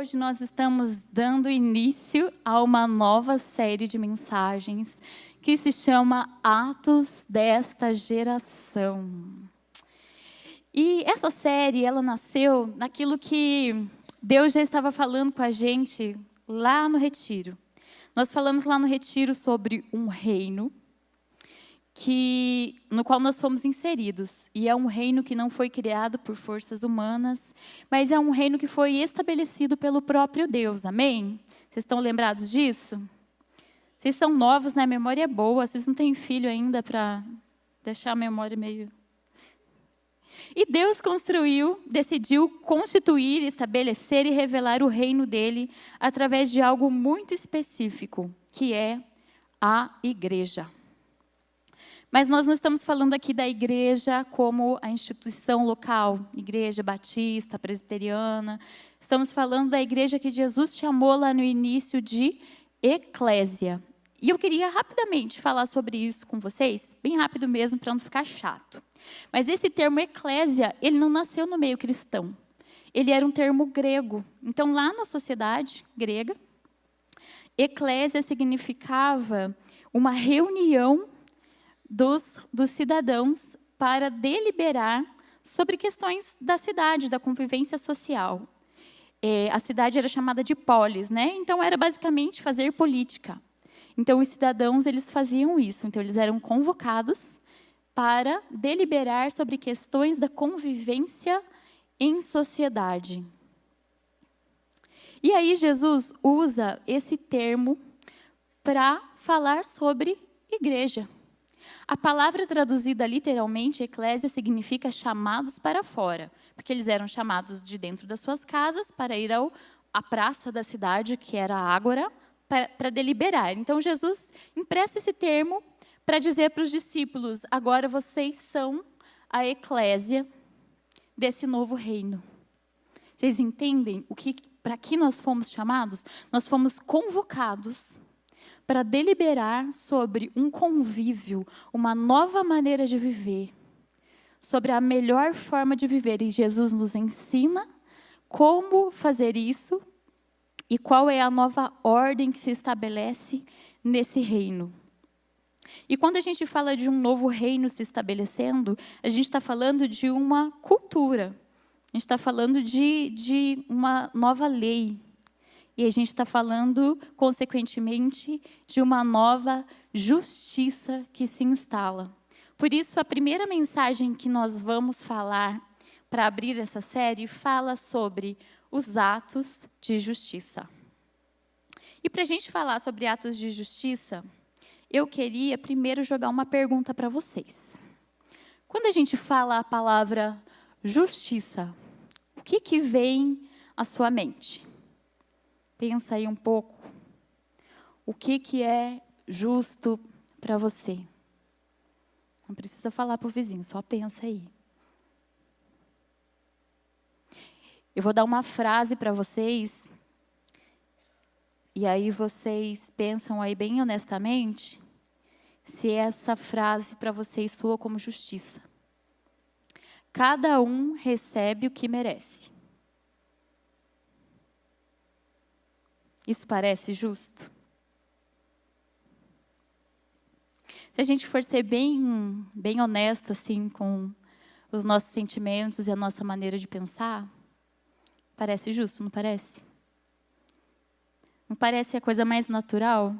hoje nós estamos dando início a uma nova série de mensagens que se chama Atos desta Geração. E essa série, ela nasceu naquilo que Deus já estava falando com a gente lá no Retiro. Nós falamos lá no Retiro sobre um reino no qual nós fomos inseridos. E é um reino que não foi criado por forças humanas, mas é um reino que foi estabelecido pelo próprio Deus. Amém? Vocês estão lembrados disso? Vocês são novos, né? A memória é boa. Vocês não têm filho ainda para deixar a memória meio... E Deus decidiu constituir, estabelecer e revelar o reino dele através de algo muito específico, que é a igreja. Mas nós não estamos falando aqui da igreja como a instituição local, igreja batista, presbiteriana. Estamos falando da igreja que Jesus chamou lá no início de eclésia. E eu queria rapidamente falar sobre isso com vocês, bem rápido mesmo, para não ficar chato. Mas esse termo eclésia, ele não nasceu no meio cristão. Ele era um termo grego. Então, lá na sociedade grega, eclésia significava uma reunião dos cidadãos para deliberar sobre questões da cidade, da convivência social. A cidade era chamada de polis, né? Então, era basicamente fazer política. Então, os cidadãos, eles faziam isso. Então, eles eram convocados para deliberar sobre questões da convivência em sociedade. E aí, Jesus usa esse termo para falar sobre igreja. A palavra traduzida literalmente, eclésia, significa chamados para fora, porque eles eram chamados de dentro das suas casas para ir à praça da cidade, que era a ágora, para deliberar. Então, Jesus empresta esse termo para dizer para os discípulos, agora vocês são a eclésia desse novo reino. Vocês entendem para que nós fomos chamados? Nós fomos convocados para deliberar sobre um convívio, uma nova maneira de viver, sobre a melhor forma de viver. E Jesus nos ensina como fazer isso e qual é a nova ordem que se estabelece nesse reino. E quando a gente fala de um novo reino se estabelecendo, a gente está falando de uma cultura, a gente está falando de uma nova lei. E a gente está falando, consequentemente, de uma nova justiça que se instala. Por isso, a primeira mensagem que nós vamos falar para abrir essa série fala sobre os atos de justiça. E para a gente falar sobre atos de justiça, eu queria primeiro jogar uma pergunta para vocês. Quando a gente fala a palavra justiça, o que vem à sua mente? Pensa aí um pouco. O que é justo para você? Não precisa falar para o vizinho, só pensa aí. Eu vou dar uma frase para vocês. E aí vocês pensam aí bem honestamente se essa frase para vocês soa como justiça. Cada um recebe o que merece. Isso parece justo? Se a gente for ser bem honesto assim, com os nossos sentimentos e a nossa maneira de pensar, parece justo, não parece? Não parece a coisa mais natural?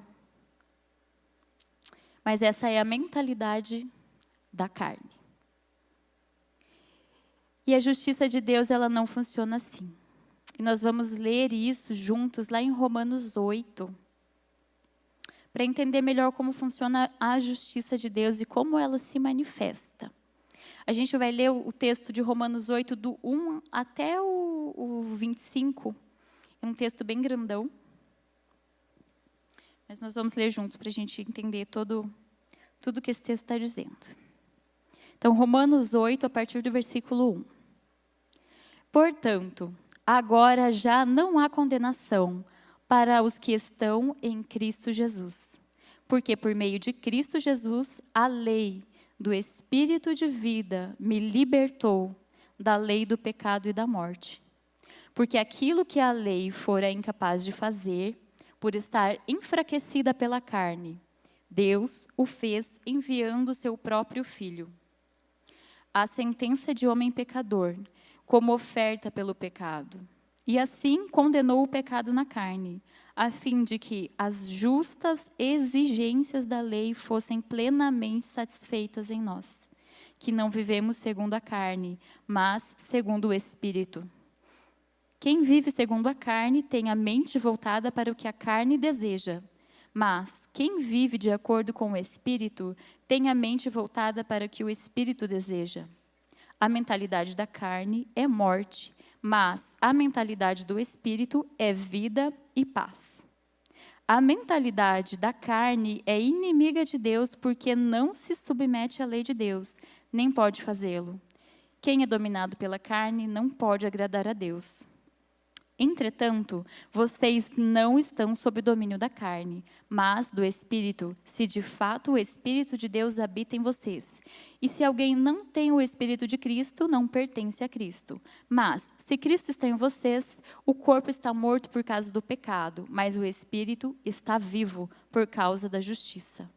Mas essa é a mentalidade da carne. E a justiça de Deus, ela não funciona assim. E nós vamos ler isso juntos lá em Romanos 8, para entender melhor como funciona a justiça de Deus e como ela se manifesta. A gente vai ler o texto de Romanos 8, do 1 até o 25. É um texto bem grandão. Mas nós vamos ler juntos para a gente entender tudo que esse texto está dizendo. Então, Romanos 8, a partir do versículo 1. Portanto, agora já não há condenação para os que estão em Cristo Jesus. Porque por meio de Cristo Jesus, a lei do Espírito de vida me libertou da lei do pecado e da morte. Porque aquilo que a lei fora incapaz de fazer, por estar enfraquecida pela carne, Deus o fez enviando o seu próprio Filho. A sentença de homem pecador, como oferta pelo pecado. E assim condenou o pecado na carne, a fim de que as justas exigências da lei fossem plenamente satisfeitas em nós, que não vivemos segundo a carne, mas segundo o Espírito. Quem vive segundo a carne tem a mente voltada para o que a carne deseja, mas quem vive de acordo com o Espírito tem a mente voltada para o que o Espírito deseja. A mentalidade da carne é morte, mas a mentalidade do Espírito é vida e paz. A mentalidade da carne é inimiga de Deus porque não se submete à lei de Deus, nem pode fazê-lo. Quem é dominado pela carne não pode agradar a Deus. Entretanto, vocês não estão sob o domínio da carne, mas do Espírito, se de fato o Espírito de Deus habita em vocês. E se alguém não tem o Espírito de Cristo, não pertence a Cristo. Mas, se Cristo está em vocês, o corpo está morto por causa do pecado, mas o Espírito está vivo por causa da justiça.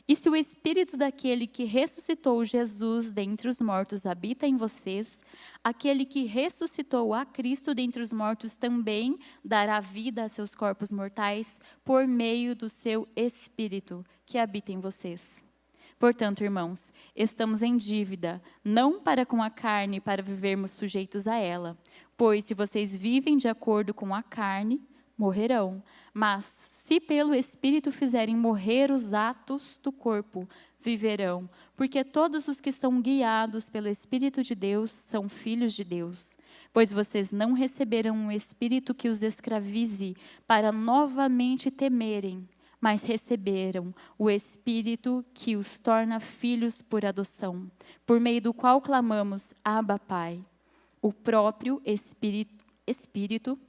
E se o Espírito daquele que ressuscitou Jesus dentre os mortos habita em vocês, aquele que ressuscitou a Cristo dentre os mortos também dará vida a seus corpos mortais por meio do seu Espírito que habita em vocês. Portanto, irmãos, estamos em dívida, não para com a carne, para vivermos sujeitos a ela. Pois se vocês vivem de acordo com a carne, morrerão. Mas se pelo Espírito fizerem morrer os atos do corpo, viverão. Porque todos os que são guiados pelo Espírito de Deus são filhos de Deus. Pois vocês não receberam um espírito que os escravize para novamente temerem, mas receberam o Espírito que os torna filhos por adoção, por meio do qual clamamos, Abba, Pai. O próprio Espírito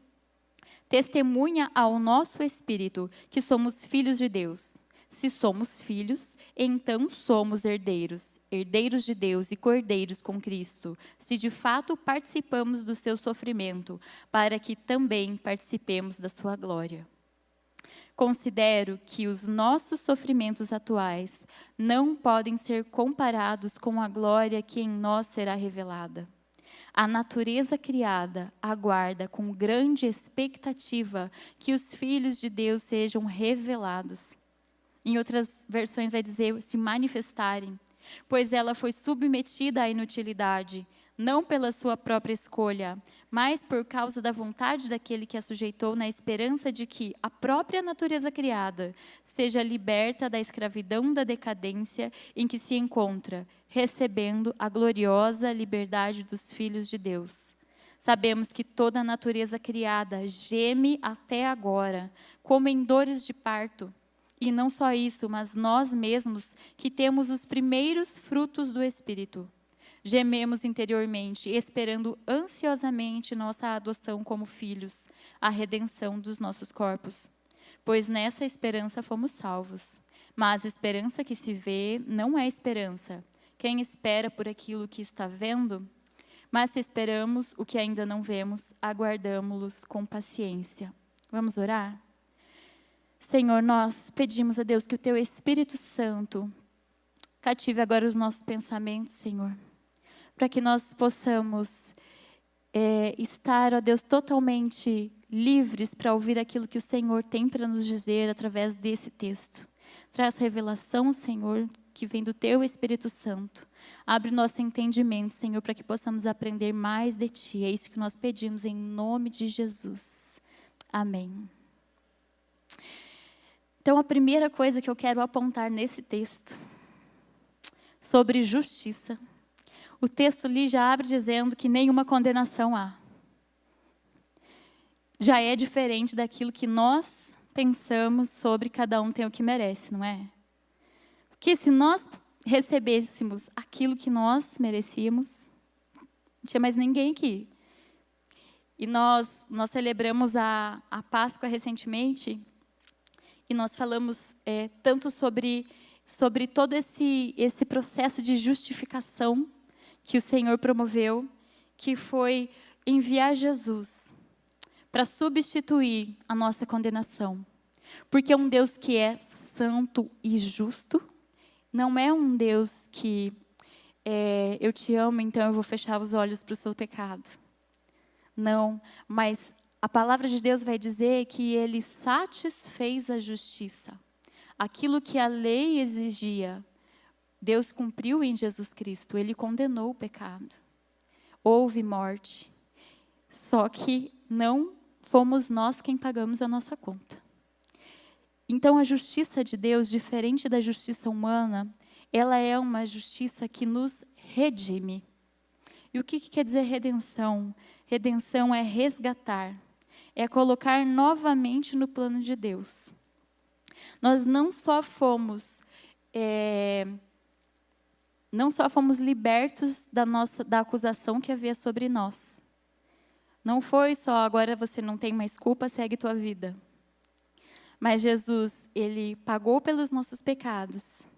testemunha ao nosso espírito que somos filhos de Deus. Se somos filhos, então somos herdeiros, herdeiros de Deus e cordeiros com Cristo, se de fato participamos do seu sofrimento, para que também participemos da sua glória. Considero que os nossos sofrimentos atuais não podem ser comparados com a glória que em nós será revelada. A natureza criada aguarda com grande expectativa que os filhos de Deus sejam revelados. Em outras versões vai dizer se manifestarem, pois ela foi submetida à inutilidade, não pela sua própria escolha, mas por causa da vontade daquele que a sujeitou, na esperança de que a própria natureza criada seja liberta da escravidão da decadência em que se encontra, recebendo a gloriosa liberdade dos filhos de Deus. Sabemos que toda a natureza criada geme até agora, como em dores de parto. E não só isso, mas nós mesmos, que temos os primeiros frutos do Espírito. Gememos interiormente, esperando ansiosamente nossa adoção como filhos, a redenção dos nossos corpos. Pois nessa esperança fomos salvos. Mas a esperança que se vê não é esperança. Quem espera por aquilo que está vendo? Mas se esperamos o que ainda não vemos, aguardamo-los com paciência. Vamos orar? Senhor, nós pedimos a Deus que o Teu Espírito Santo cative agora os nossos pensamentos, Senhor, para que nós possamos estar, ó Deus, totalmente livres para ouvir aquilo que o Senhor tem para nos dizer através desse texto. Traz revelação, Senhor, que vem do Teu Espírito Santo. Abre nosso entendimento, Senhor, para que possamos aprender mais de Ti. É isso que nós pedimos em nome de Jesus. Amém. Então, a primeira coisa que eu quero apontar nesse texto, sobre justiça. O texto ali já abre dizendo que nenhuma condenação há. Já é diferente daquilo que nós pensamos sobre cada um tem o que merece, não é? Porque se nós recebêssemos aquilo que nós merecíamos, não tinha mais ninguém aqui. E nós celebramos a Páscoa recentemente, e nós falamos tanto sobre todo esse processo de justificação que o Senhor promoveu, que foi enviar Jesus para substituir a nossa condenação. Porque um Deus que é santo e justo, não é um Deus que eu te amo, então eu vou fechar os olhos para o seu pecado. Não, mas a palavra de Deus vai dizer que Ele satisfez a justiça. Aquilo que a lei exigia, Deus cumpriu em Jesus Cristo. Ele condenou o pecado. Houve morte. Só que não fomos nós quem pagamos a nossa conta. Então a justiça de Deus, diferente da justiça humana, ela é uma justiça que nos redime. E o que quer dizer redenção? Redenção é resgatar, é colocar novamente no plano de Deus. Nós não só fomos libertos da acusação que havia sobre nós. Não foi só, agora você não tem mais culpa, segue tua vida. Mas Jesus, Ele pagou pelos nossos pecados,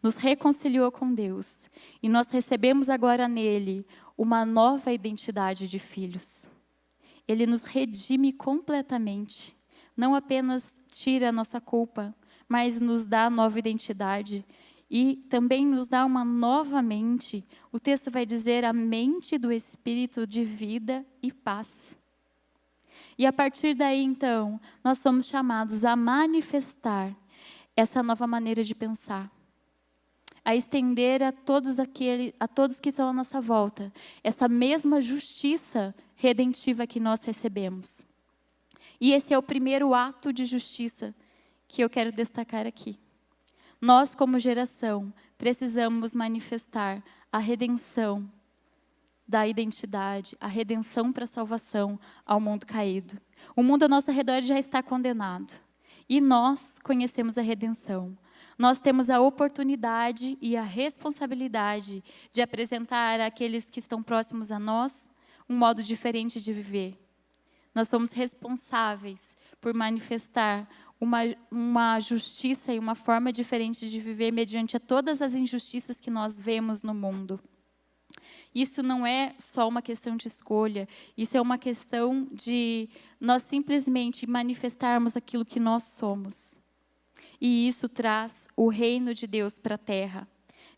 nos reconciliou com Deus, e nós recebemos agora nele uma nova identidade de filhos. Ele nos redime completamente, não apenas tira a nossa culpa, mas nos dá nova identidade e também nos dá uma nova mente. O texto vai dizer a mente do Espírito de vida e paz. E a partir daí, então, nós somos chamados a manifestar essa nova maneira de pensar, a estender a todos que estão à nossa volta, essa mesma justiça redentiva que nós recebemos. E esse é o primeiro ato de justiça que eu quero destacar aqui. Nós, como geração, precisamos manifestar a redenção da identidade, a redenção para a salvação ao mundo caído. O mundo ao nosso redor já está condenado. E nós conhecemos a redenção. Nós temos a oportunidade e a responsabilidade de apresentar àqueles que estão próximos a nós um modo diferente de viver. Nós somos responsáveis por manifestar uma justiça e uma forma diferente de viver mediante a todas as injustiças que nós vemos no mundo. Isso não é só uma questão de escolha, isso é uma questão de nós simplesmente manifestarmos aquilo que nós somos. E isso traz o reino de Deus para a terra.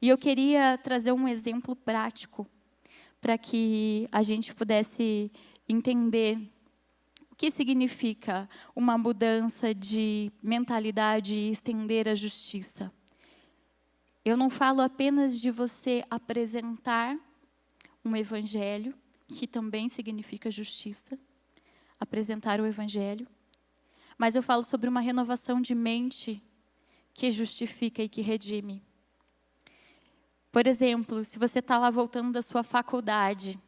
E eu queria trazer um exemplo prático para que a gente pudesse entender o que significa uma mudança de mentalidade e estender a justiça. Eu não falo apenas de você apresentar um evangelho, que também significa justiça, apresentar o evangelho, mas eu falo sobre uma renovação de mente que justifica e que redime. Por exemplo, se você está lá voltando da sua faculdade,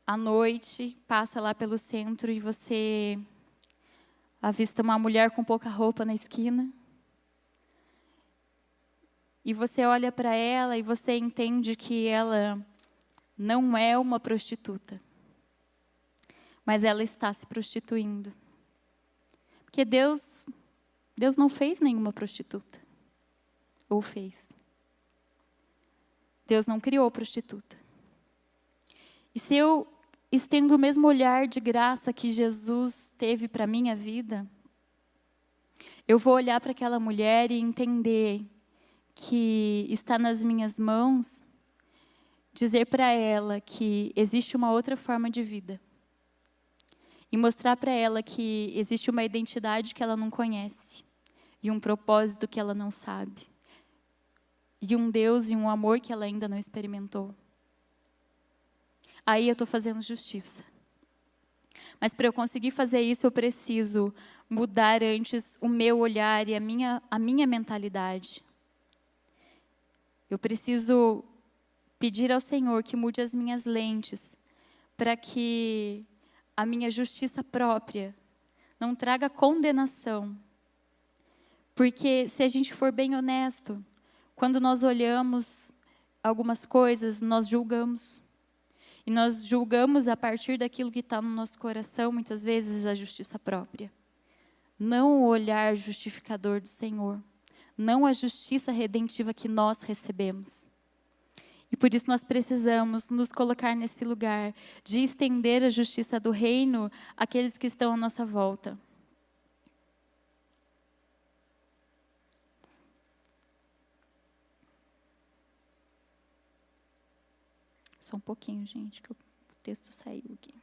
à noite, passa lá pelo centro e você avista uma mulher com pouca roupa na esquina, e você olha para ela e você entende que ela não é uma prostituta, mas ela está se prostituindo. Porque Deus não fez nenhuma prostituta. Ou fez. Deus não criou prostituta. E se eu estendo o mesmo olhar de graça que Jesus teve para a minha vida, eu vou olhar para aquela mulher e entender que está nas minhas mãos dizer para ela que existe uma outra forma de vida. E mostrar para ela que existe uma identidade que ela não conhece. E um propósito que ela não sabe. E um Deus e um amor que ela ainda não experimentou. Aí eu estou fazendo justiça. Mas para eu conseguir fazer isso, eu preciso mudar antes o meu olhar e a minha mentalidade. Eu preciso pedir ao Senhor que mude as minhas lentes, para que a minha justiça própria não traga condenação. Porque se a gente for bem honesto, quando nós olhamos algumas coisas, nós julgamos. E nós julgamos a partir daquilo que está no nosso coração, muitas vezes a justiça própria. Não o olhar justificador do Senhor. Não a justiça redentiva que nós recebemos. E por isso nós precisamos nos colocar nesse lugar de estender a justiça do reino àqueles que estão à nossa volta. Só um pouquinho, gente, que o texto saiu aqui.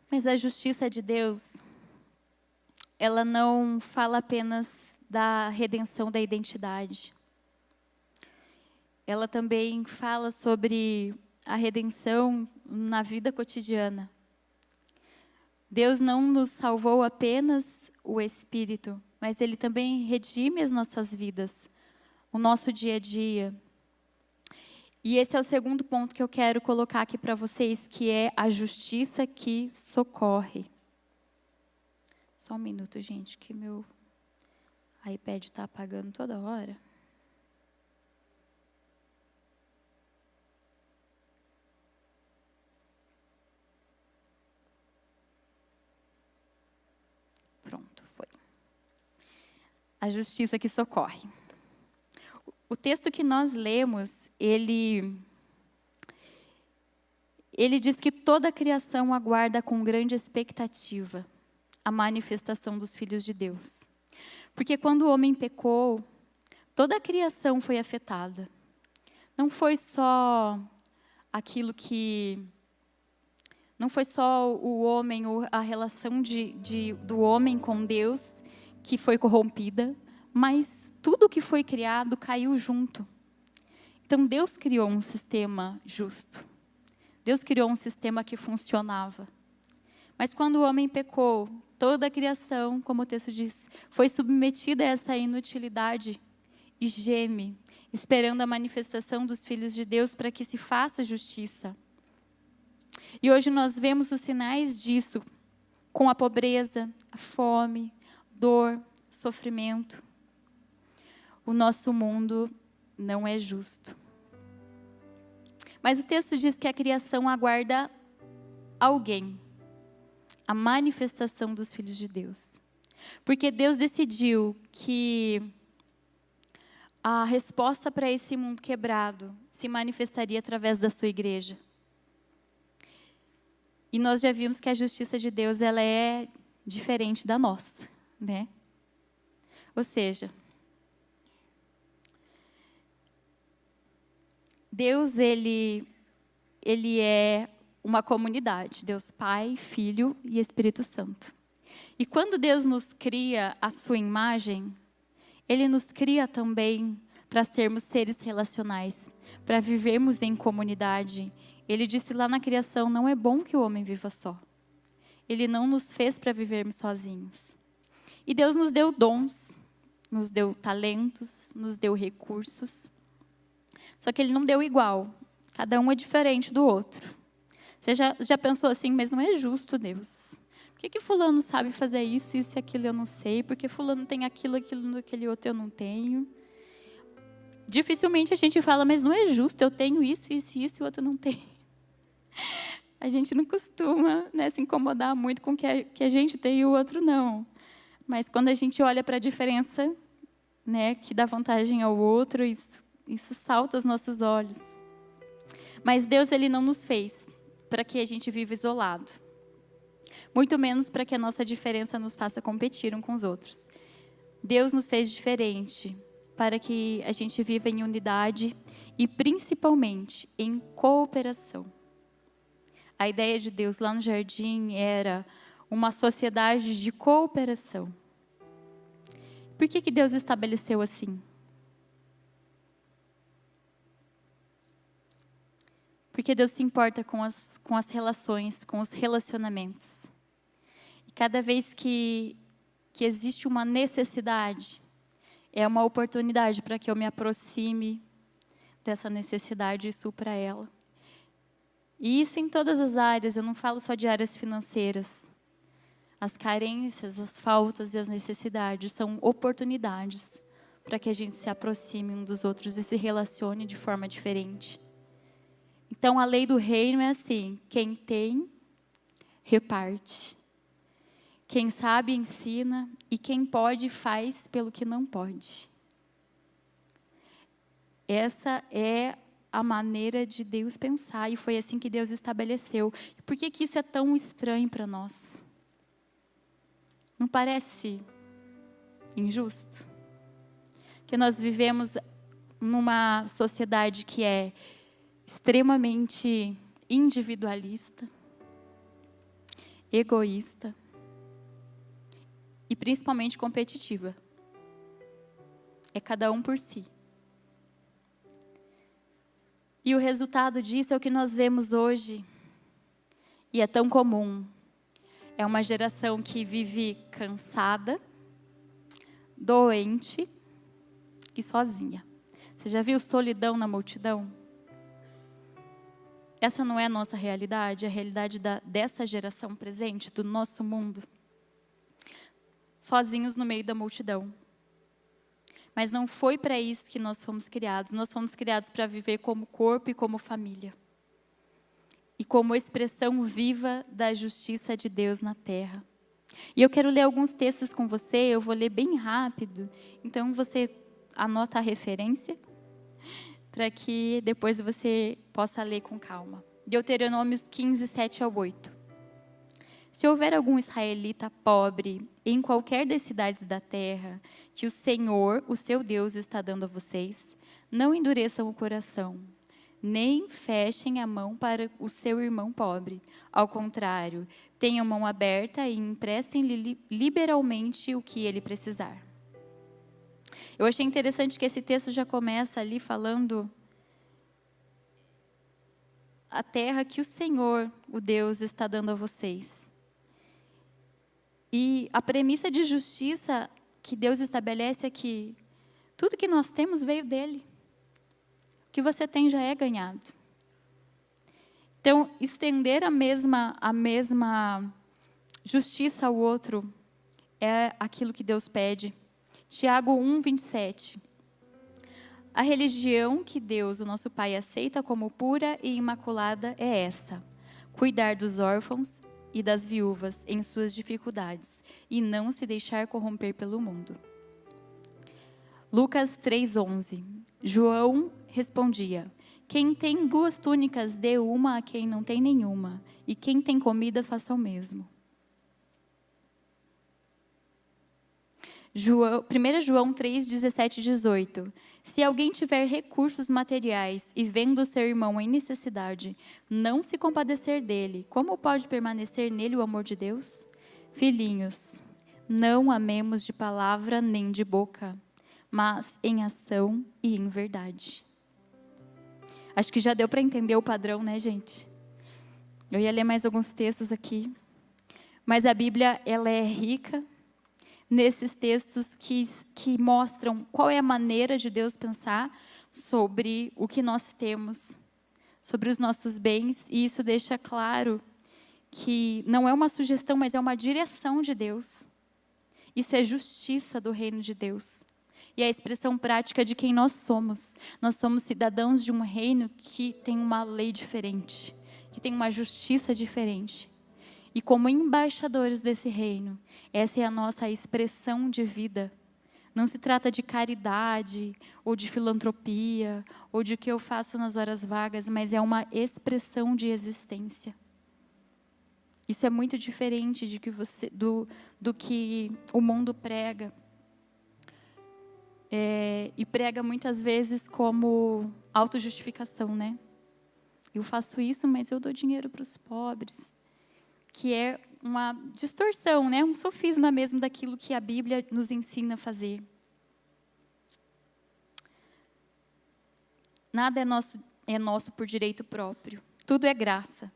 Mas a justiça de Deus, ela não fala apenas da redenção da identidade. Ela também fala sobre a redenção na vida cotidiana. Deus não nos salvou apenas o espírito, mas Ele também redime as nossas vidas, o nosso dia a dia. E esse é o segundo ponto que eu quero colocar aqui para vocês, que é a justiça que socorre. Só um minuto, gente, que meu iPad está apagando toda hora. Pronto, foi. A justiça que socorre. O texto que nós lemos, ele diz que toda a criação aguarda com grande expectativa a manifestação dos filhos de Deus. Porque quando o homem pecou, toda a criação foi afetada. Não foi só aquilo que... Não foi só o homem, a relação do homem com Deus que foi corrompida, mas tudo que foi criado caiu junto. Então Deus criou um sistema justo. Deus criou um sistema que funcionava. Mas quando o homem pecou, toda a criação, como o texto diz, foi submetida a essa inutilidade e geme, esperando a manifestação dos filhos de Deus para que se faça justiça. E hoje nós vemos os sinais disso, com a pobreza, a fome, dor, sofrimento. O nosso mundo não é justo. Mas o texto diz que a criação aguarda alguém, a manifestação dos filhos de Deus. Porque Deus decidiu que a resposta para esse mundo quebrado se manifestaria através da sua igreja. E nós já vimos que a justiça de Deus, ela é diferente da nossa, né? Ou seja, Deus, ele é uma comunidade, Deus Pai, Filho e Espírito Santo. E quando Deus nos cria a sua imagem, Ele nos cria também para sermos seres relacionais, para vivermos em comunidade. Ele disse lá na criação, não é bom que o homem viva só. Ele não nos fez para vivermos sozinhos. E Deus nos deu dons, nos deu talentos, nos deu recursos. Só que Ele não deu igual. Cada um é diferente do outro. Você já pensou assim, mas não é justo, Deus. Por que fulano sabe fazer isso, isso e aquilo eu não sei? Por que fulano tem aquilo, aquele outro eu não tenho? Dificilmente a gente fala, mas não é justo, eu tenho isso, isso e isso e o outro não tem. A gente não costuma, né, se incomodar muito com o que a gente tem e o outro não. Mas quando a gente olha para a diferença, né, que dá vantagem ao outro, isso salta aos nossos olhos. Mas Deus, Ele não nos fez para que a gente viva isolado. Muito menos para que a nossa diferença nos faça competir uns com os outros. Deus nos fez diferente para que a gente viva em unidade e principalmente em cooperação. A ideia de Deus lá no jardim era uma sociedade de cooperação. Por que Deus estabeleceu assim? Porque Deus se importa com as relações, com os relacionamentos. E cada vez que existe uma necessidade, é uma oportunidade para que eu me aproxime dessa necessidade e supra ela. E isso em todas as áreas, eu não falo só de áreas financeiras. As carências, as faltas e as necessidades são oportunidades para que a gente se aproxime um dos outros e se relacione de forma diferente. Então, a lei do reino é assim, quem tem, reparte. Quem sabe ensina, e quem pode faz pelo que não pode. Essa é a maneira de Deus pensar, e foi assim que Deus estabeleceu. Por que isso é tão estranho para nós? Não parece injusto? Que nós vivemos numa sociedade que é extremamente individualista, egoísta e principalmente competitiva. É cada um por si. E o resultado disso é o que nós vemos hoje, e é tão comum. É uma geração que vive cansada, doente e sozinha. Você já viu solidão na multidão? Essa não é a nossa realidade, é a realidade dessa geração presente, do nosso mundo. Sozinhos no meio da multidão. Mas não foi para isso que nós fomos criados. Nós fomos criados para viver como corpo e como família. E como expressão viva da justiça de Deus na terra. E eu quero ler alguns textos com você, eu vou ler bem rápido. Então você anota a referência, para que depois você possa ler com calma. Deuteronômios 15, 7 ao 8. Se houver algum israelita pobre em qualquer das cidades da terra, que o Senhor, o seu Deus, está dando a vocês, não endureçam o coração, nem fechem a mão para o seu irmão pobre. Ao contrário, tenham mão aberta e emprestem-lhe liberalmente o que ele precisar. Eu achei interessante que esse texto já começa ali falando a terra que o Senhor, o Deus, está dando a vocês. E a premissa de justiça que Deus estabelece é que tudo que nós temos veio dele. O que você tem já é ganhado. Então, estender a mesma justiça ao outro é aquilo que Deus pede. Tiago 1, 27. A religião que Deus, o nosso Pai, aceita como pura e imaculada é essa: cuidar dos órfãos e das viúvas em suas dificuldades, e não se deixar corromper pelo mundo. Lucas 3:11. João respondia: quem tem 2 túnicas, dê uma a quem não tem nenhuma, e quem tem comida, faça o mesmo. 1 João 3, 17 e 18. Se alguém tiver recursos materiais e vendo seu irmão em necessidade, não se compadecer dele, como pode permanecer nele o amor de Deus? Filhinhos, não amemos de palavra nem de boca, mas em ação e em verdade. Acho que já deu para entender o padrão, né, gente? Eu ia ler mais alguns textos aqui, mas a Bíblia, ela é rica nesses textos que mostram qual é a maneira de Deus pensar sobre o que nós temos, sobre os nossos bens, e isso deixa claro que não é uma sugestão, mas é uma direção de Deus. Isso é justiça do reino de Deus. E é a expressão prática de quem nós somos. Nós somos cidadãos de um reino que tem uma lei diferente, que tem uma justiça diferente. E como embaixadores desse reino, essa é a nossa expressão de vida. Não se trata de caridade, ou de filantropia, ou de o que eu faço nas horas vagas, mas é uma expressão de existência. Isso é muito diferente do que o mundo prega. E prega muitas vezes como autojustificação, né? Eu faço isso, mas eu dou dinheiro para os pobres. Que é uma distorção, né? Um sofisma mesmo daquilo que a Bíblia nos ensina a fazer. Nada é nosso por direito próprio. Tudo é graça.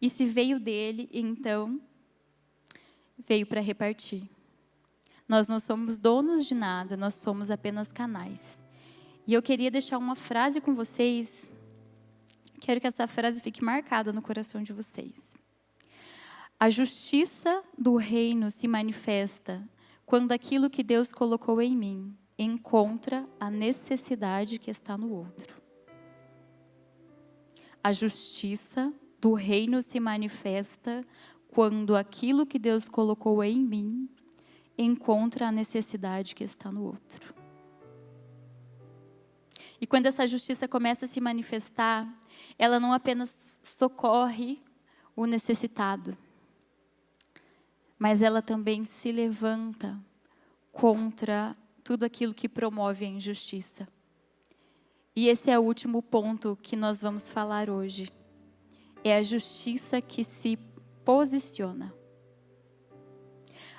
E se veio dele, então, veio para repartir. Nós não somos donos de nada, nós somos apenas canais. E eu queria deixar uma frase com vocês. Quero que essa frase fique marcada no coração de vocês. A justiça do reino se manifesta quando aquilo que Deus colocou em mim encontra a necessidade que está no outro. A justiça do reino se manifesta quando aquilo que Deus colocou em mim encontra a necessidade que está no outro. E quando essa justiça começa a se manifestar, ela não apenas socorre o necessitado, mas ela também se levanta contra tudo aquilo que promove a injustiça. E esse é o último ponto que nós vamos falar hoje. É a justiça que se posiciona.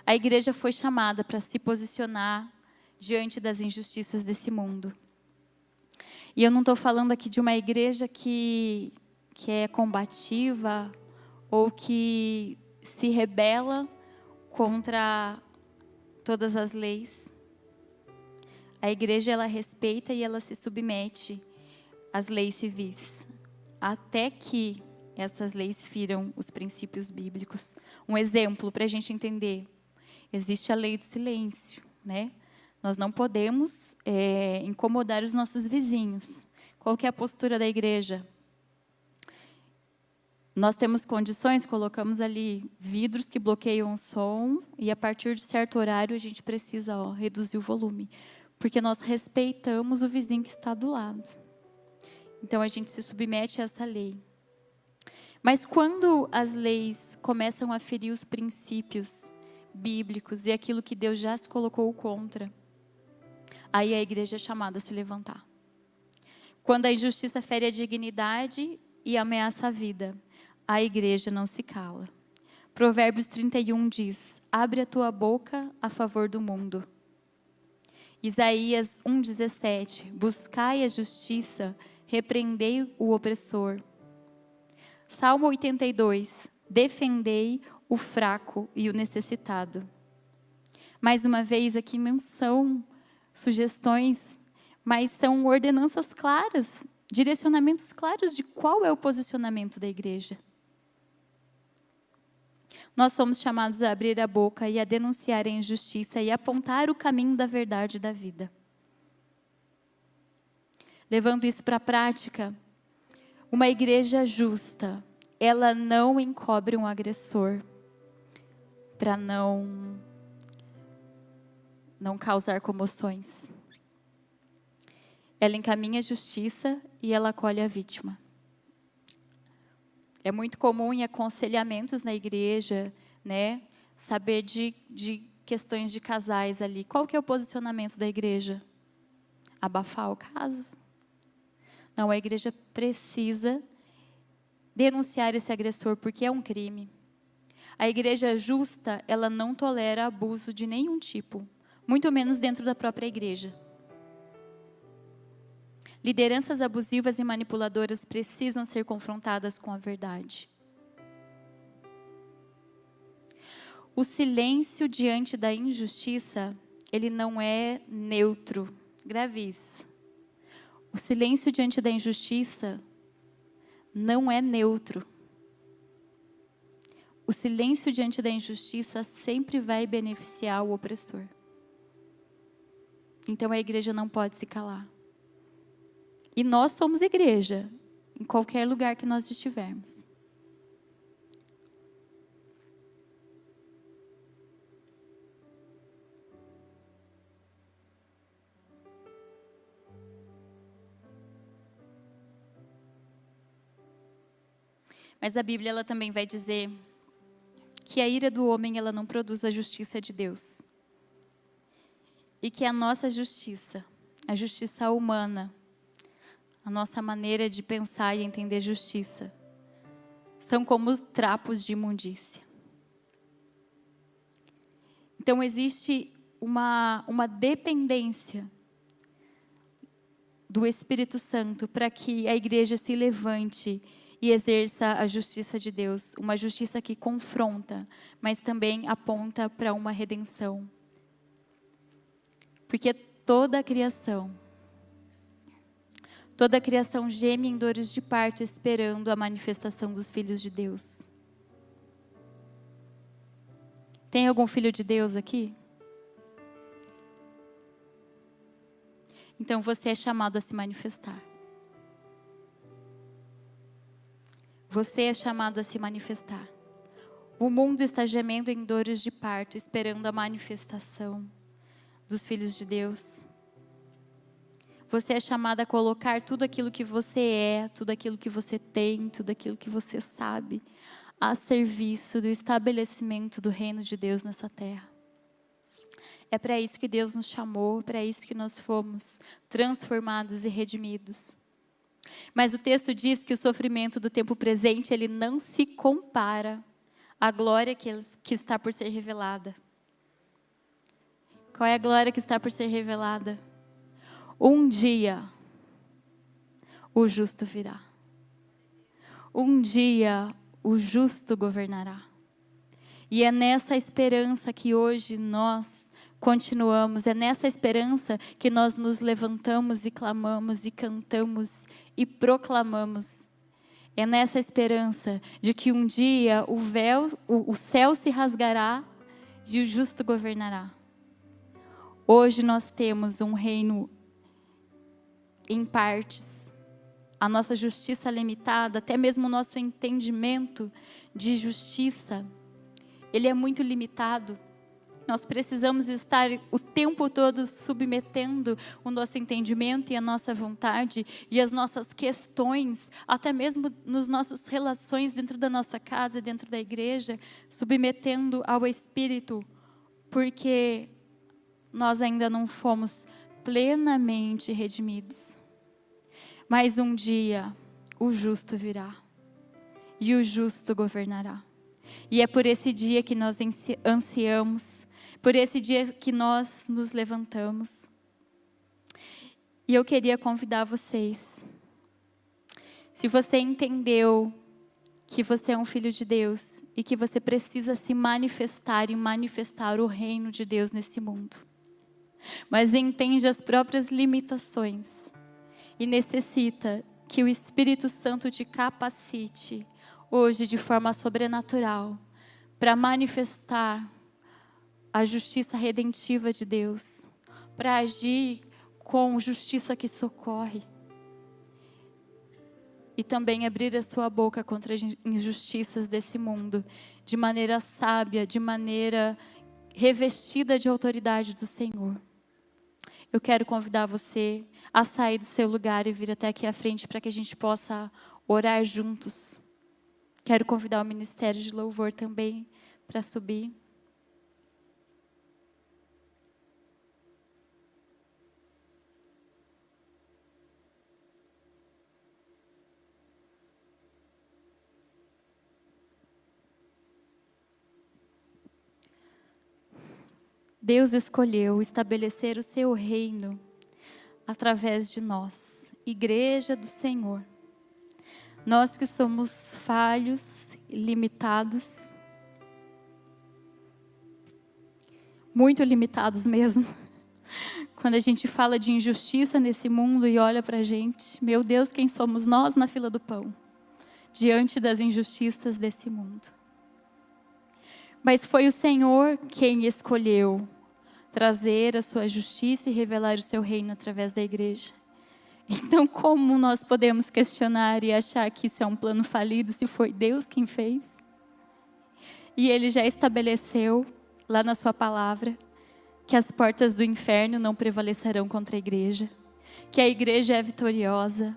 A igreja foi chamada para se posicionar diante das injustiças desse mundo. E eu não estou falando aqui de uma igreja que é combativa ou que se rebela contra todas as leis. A igreja, ela respeita e ela se submete às leis civis, até que essas leis firam os princípios bíblicos. Um exemplo para a gente entender: existe a lei do silêncio, né? Nós não podemos incomodar os nossos vizinhos. Qual que é a postura da igreja? Nós temos condições, colocamos ali vidros que bloqueiam o som, e a partir de certo horário a gente precisa reduzir o volume, porque nós respeitamos o vizinho que está do lado. Então a gente se submete a essa lei. Mas quando as leis começam a ferir os princípios bíblicos e aquilo que Deus já se colocou contra, aí a igreja é chamada a se levantar. Quando a injustiça fere a dignidade e ameaça a vida, a igreja não se cala. Provérbios 31 diz: abre a tua boca a favor do mundo. Isaías 1,17: buscai a justiça, repreendei o opressor. Salmo 82: defendei o fraco e o necessitado. Mais uma vez, aqui não são sugestões, mas são ordenanças claras, direcionamentos claros de qual é o posicionamento da igreja. Nós somos chamados a abrir a boca e a denunciar a injustiça e apontar o caminho da verdade e da vida. Levando isso para a prática, uma igreja justa, ela não encobre um agressor para não causar comoções. Ela encaminha a justiça e ela acolhe a vítima. É muito comum em aconselhamentos na igreja, né, saber de questões de casais ali. Qual que é o posicionamento da igreja? Abafar o caso? Não, a igreja precisa denunciar esse agressor, porque é um crime. A igreja justa, ela não tolera abuso de nenhum tipo, muito menos dentro da própria igreja. Lideranças abusivas e manipuladoras precisam ser confrontadas com a verdade. O silêncio diante da injustiça, ele não é neutro. Grave isso. O silêncio diante da injustiça não é neutro. O silêncio diante da injustiça sempre vai beneficiar o opressor. Então a igreja não pode se calar. E nós somos igreja, em qualquer lugar que nós estivermos. Mas a Bíblia, ela também vai dizer que a ira do homem, ela não produz a justiça de Deus. E que a nossa justiça, a justiça humana, a nossa maneira de pensar e entender justiça, são como trapos de imundícia. Então existe uma dependência do Espírito Santo para que a igreja se levante e exerça a justiça de Deus, uma justiça que confronta, mas também aponta para uma redenção. Porque toda a criação geme em dores de parto, esperando a manifestação dos filhos de Deus. Tem algum filho de Deus aqui? Então você é chamado a se manifestar. Você é chamado a se manifestar. O mundo está gemendo em dores de parto, esperando a manifestação dos filhos de Deus. Você é chamada a colocar tudo aquilo que você é, tudo aquilo que você tem, tudo aquilo que você sabe, a serviço do estabelecimento do reino de Deus nessa terra. É para isso que Deus nos chamou, para isso que nós fomos transformados e redimidos. Mas o texto diz que o sofrimento do tempo presente, ele não se compara à glória que está por ser revelada. Qual é a glória que está por ser revelada? Um dia, o justo virá. Um dia, o justo governará. E é nessa esperança que hoje nós continuamos, é nessa esperança que nós nos levantamos e clamamos e cantamos e proclamamos. É nessa esperança de que um dia o céu se rasgará e o justo governará. Hoje nós temos um reino em partes, a nossa justiça limitada, até mesmo o nosso entendimento de justiça, ele é muito limitado. Nós precisamos estar o tempo todo submetendo o nosso entendimento e a nossa vontade e as nossas questões, até mesmo nas nossas relações dentro da nossa casa, dentro da igreja, submetendo ao Espírito, porque nós ainda não fomos plenamente redimidos. Mas um dia o justo virá e o justo governará. E é por esse dia que nós ansiamos, por esse dia que nós nos levantamos. E eu queria convidar vocês, se você entendeu que você é um filho de Deus e que você precisa se manifestar e manifestar o reino de Deus nesse mundo, mas entende as próprias limitações e necessita que o Espírito Santo te capacite hoje de forma sobrenatural para manifestar a justiça redentiva de Deus, para agir com justiça que socorre e também abrir a sua boca contra as injustiças desse mundo de maneira sábia, de maneira revestida de autoridade do Senhor. Eu quero convidar você a sair do seu lugar e vir até aqui à frente para que a gente possa orar juntos. Quero convidar o Ministério de Louvor também para subir. Deus escolheu estabelecer o seu reino através de nós, Igreja do Senhor. Nós que somos falhos, limitados, muito limitados mesmo. Quando a gente fala de injustiça nesse mundo e olha para a gente, meu Deus, quem somos nós na fila do pão, diante das injustiças desse mundo. Mas foi o Senhor quem escolheu trazer a sua justiça e revelar o seu reino através da igreja. Então, como nós podemos questionar e achar que isso é um plano falido se foi Deus quem fez? E Ele já estabeleceu lá na sua palavra que as portas do inferno não prevalecerão contra a igreja, que a igreja é vitoriosa,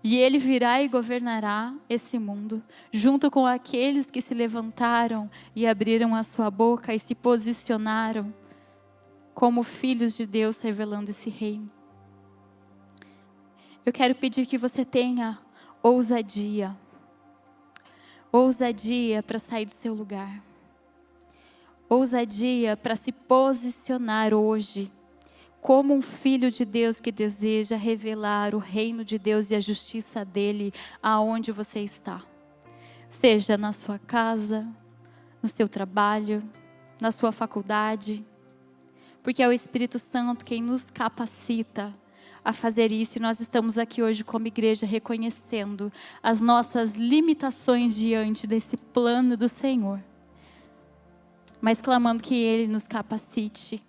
e Ele virá e governará esse mundo, junto com aqueles que se levantaram e abriram a sua boca e se posicionaram como filhos de Deus, revelando esse reino. Eu quero pedir que você tenha ousadia para sair do seu lugar, ousadia para se posicionar hoje como um filho de Deus que deseja revelar o reino de Deus e a justiça dele aonde você está. Seja na sua casa, no seu trabalho, na sua faculdade. Porque é o Espírito Santo quem nos capacita a fazer isso. E nós estamos aqui hoje como igreja reconhecendo as nossas limitações diante desse plano do Senhor. Mas clamando que Ele nos capacite